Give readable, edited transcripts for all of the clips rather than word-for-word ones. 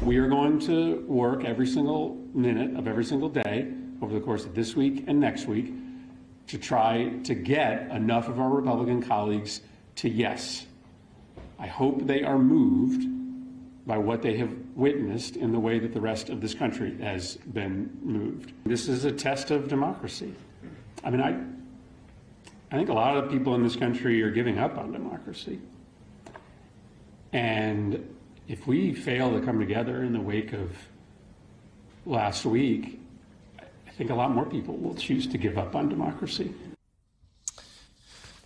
We are going to work every single minute of every single day over the course of this week and next week to try to get enough of our Republican colleagues to yes. I hope they are moved by what they have witnessed in the way that the rest of this country has been moved. This is a test of democracy. I mean, I think a lot of people in this country are giving up on democracy. And if we fail to come together in the wake of last week, I think a lot more people will choose to give up on democracy.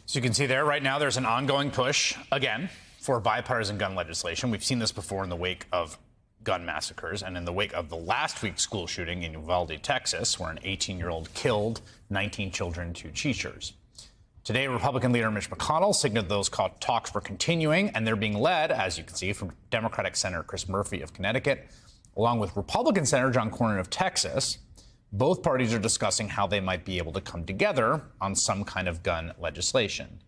So you can see there right now there's an ongoing push, again, for bipartisan gun legislation. We've seen this before in the wake of gun massacres and in the wake of the last week's school shooting in Uvalde, Texas, where an 18-year-old killed 19 children, 2 teachers. Today, Republican leader Mitch McConnell signaled those talks were continuing, and they're being led, as you can see, from Democratic Senator Chris Murphy of Connecticut, along with Republican Senator John Cornyn of Texas. Both parties are discussing how they might be able to come together on some kind of gun legislation.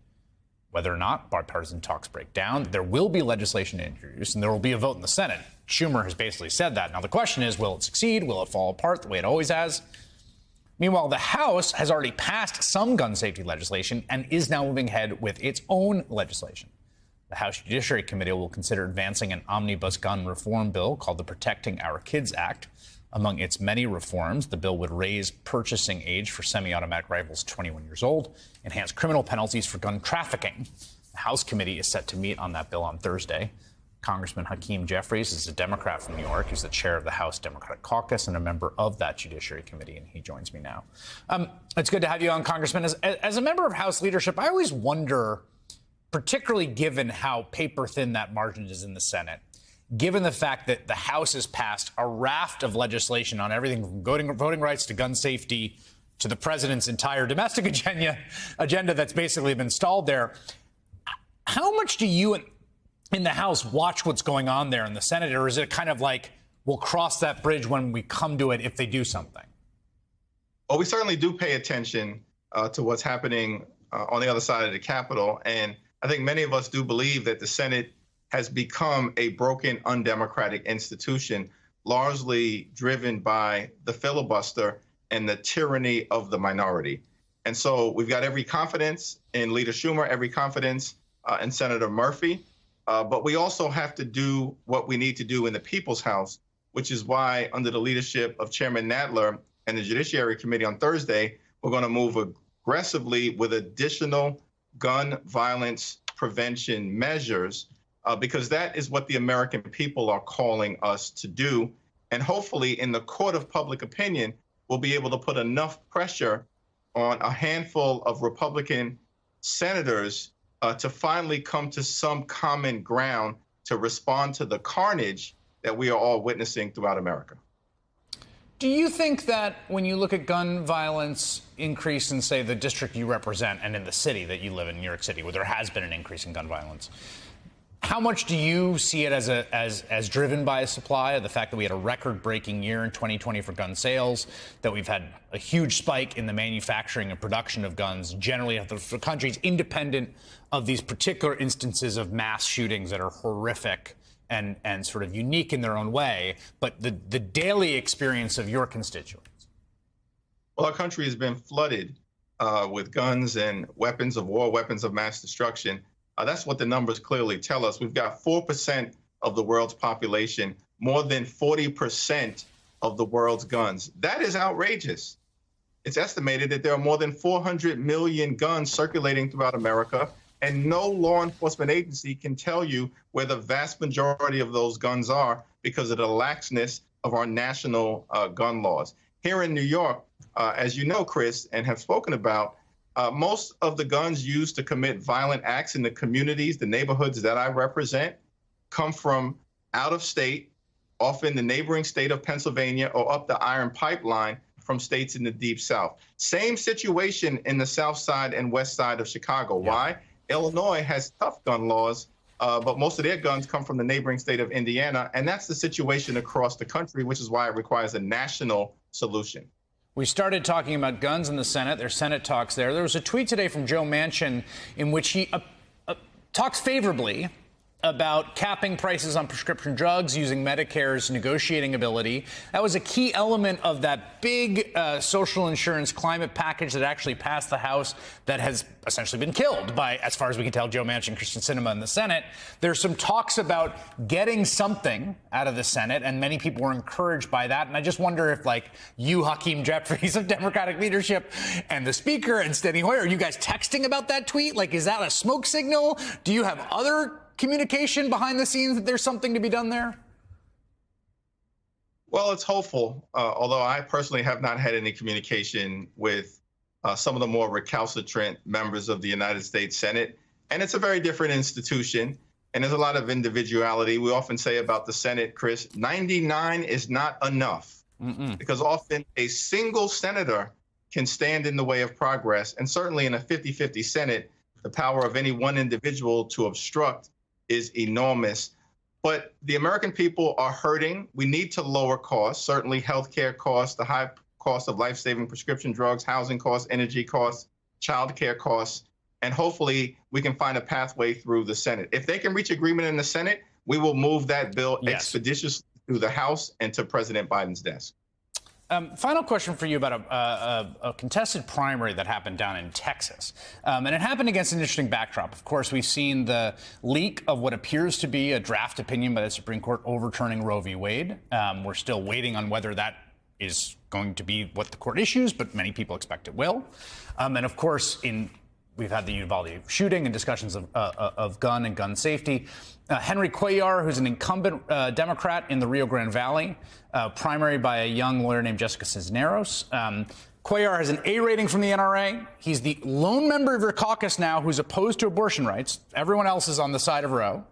Whether or not bipartisan talks break down, there will be legislation introduced, and there will be a vote in the Senate. Schumer has basically said that. Now, the question is, will it succeed? Will it fall apart the way it always has? Meanwhile, the House has already passed some gun safety legislation and is now moving ahead with its own legislation. The House Judiciary Committee will consider advancing an omnibus gun reform bill called the Protecting Our Kids Act. Among its many reforms, the bill would raise purchasing age for semi-automatic rifles to 21 years old, enhance criminal penalties for gun trafficking. The House committee is set to meet on that bill on Thursday. Congressman Hakeem Jeffries is a Democrat from New York. He's the chair of the House Democratic Caucus and a member of that Judiciary Committee, and he joins me now. It's good to have you on, Congressman. As a member of House leadership, I always wonder, particularly given how paper-thin that margin is in the Senate, given the fact that the House has passed a raft of legislation on everything from voting rights to gun safety to the president's entire domestic agenda that's basically been stalled there, how much do you in the House watch what's going on there in the Senate, or is it kind of like we'll cross that bridge when we come to it if they do something? Well, we certainly do pay attention to what's happening on the other side of the Capitol. And I think many of us do believe that the Senate has become a broken, undemocratic institution, largely driven by the filibuster and the tyranny of the minority. And so we've got every confidence in Leader Schumer, every confidence in Senator Murphy. But we also have to do what we need to do in the People's House, which is why, under the leadership of Chairman Nadler and the Judiciary Committee on Thursday, we're going to move aggressively with additional gun violence prevention measures, because that is what the American people are calling us to do. And hopefully, in the court of public opinion, we'll be able to put enough pressure on a handful of Republican senators to finally come to some common ground to respond to the carnage that we are all witnessing throughout America. Do you think that when you look at gun violence increase in, say, the district you represent and in the city that you live in, New York City, where there has been an increase in gun violence, how much do you see it as driven by a supply of the fact that we had a record-breaking year in 2020 for gun sales, that we've had a huge spike in the manufacturing and production of guns generally for countries independent of these particular instances of mass shootings that are horrific and sort of unique in their own way, but the daily experience of your constituents? Well, our country has been flooded with guns and weapons of war, weapons of mass destruction. That's what the numbers clearly tell us. We've got 4% of the world's population, more than 40% of the world's guns. That is outrageous. It's estimated that there are more than 400 million guns circulating throughout America, and no law enforcement agency can tell you where the vast majority of those guns are because of the laxness of our national gun laws. Here in New York, as you know, Chris, and have spoken about, most of the guns used to commit violent acts in the communities, the neighborhoods that I represent, come from out of state, often the neighboring state of Pennsylvania or up the Iron Pipeline from states in the Deep South. Same situation in the South Side and West Side of Chicago. Yeah. Why? Illinois has tough gun laws, but most of their guns come from the neighboring state of Indiana. And that's the situation across the country, which is why it requires a national solution. We started talking about guns in the Senate. There's Senate talks there. There was a tweet today from Joe Manchin in which he talks favorably about capping prices on prescription drugs using Medicare's negotiating ability. That was a key element of that big social insurance climate package that actually passed the House that has essentially been killed by, as far as we can tell, Joe Manchin and Kyrsten Sinema in the Senate. There's some talks about getting something out of the Senate, and many people were encouraged by that. And I just wonder if, like, you, Hakeem Jeffries of Democratic leadership, and the Speaker and Steny Hoyer, are you guys texting about that tweet? Like, is that a smoke signal? Do you have other communication behind the scenes that there's something to be done there? Well, it's hopeful, although I personally have not had any communication with some of the more recalcitrant members of the United States Senate. And it's a very different institution, and there's a lot of individuality. We often say about the Senate, Chris, 99 is not enough, because often a single senator can stand in the way of progress. And certainly in a 50-50 Senate, the power of any one individual to obstruct is enormous. But the American people are hurting. We need to lower costs, certainly healthcare costs, the high cost of life-saving prescription drugs, housing costs, energy costs, childcare costs, and hopefully we can find a pathway through the Senate. If they can reach agreement in the Senate, we will move that bill expeditiously through the House and to President Biden's desk. Final question for you about a contested primary that happened down in Texas. And it happened against an interesting backdrop. Of course, we've seen the leak of what appears to be a draft opinion by the Supreme Court overturning Roe v. Wade. We're still waiting on whether that is going to be what the court issues, but many people expect it will. And of course, we've had the Uvalde shooting and discussions of gun and gun safety. Henry Cuellar, who's an incumbent Democrat in the Rio Grande Valley, primary by a young lawyer named Jessica Cisneros. Cuellar has an A rating from the NRA. He's the lone member of your caucus now who's opposed to abortion rights. Everyone else is on the side of Roe.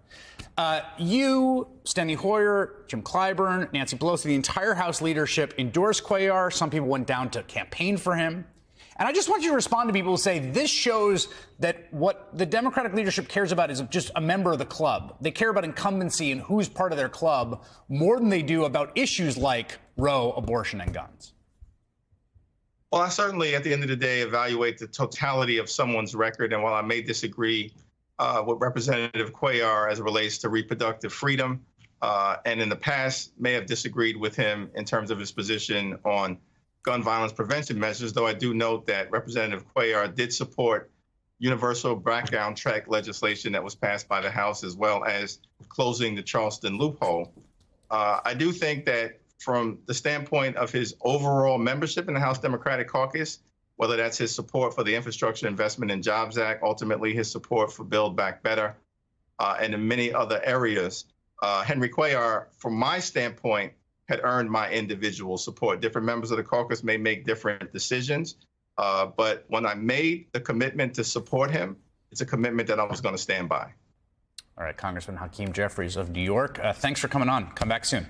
You, Steny Hoyer, Jim Clyburn, Nancy Pelosi, the entire House leadership endorsed Cuellar. Some people went down to campaign for him. And I just want you to respond to people who say this shows that what the Democratic leadership cares about is just a member of the club. They care about incumbency and who's part of their club more than they do about issues like Roe, abortion, and guns. Well, I certainly, at the end of the day, evaluate the totality of someone's record. And while I may disagree with Representative Cuellar as it relates to reproductive freedom, and in the past may have disagreed with him in terms of his position on gun violence prevention measures, though I do note that Representative Cuellar did support universal background check legislation that was passed by the House, as well as closing the Charleston loophole. I do think that from the standpoint of his overall membership in the House Democratic Caucus, whether that's his support for the Infrastructure Investment and Jobs Act, ultimately his support for Build Back Better, and in many other areas, Henry Cuellar, from my standpoint, had earned my individual support. Different members of the caucus may make different decisions, but when I made the commitment to support him, it's a commitment that I was going to stand by. All right, Congressman Hakeem Jeffries of New York, thanks for coming on. Come back soon.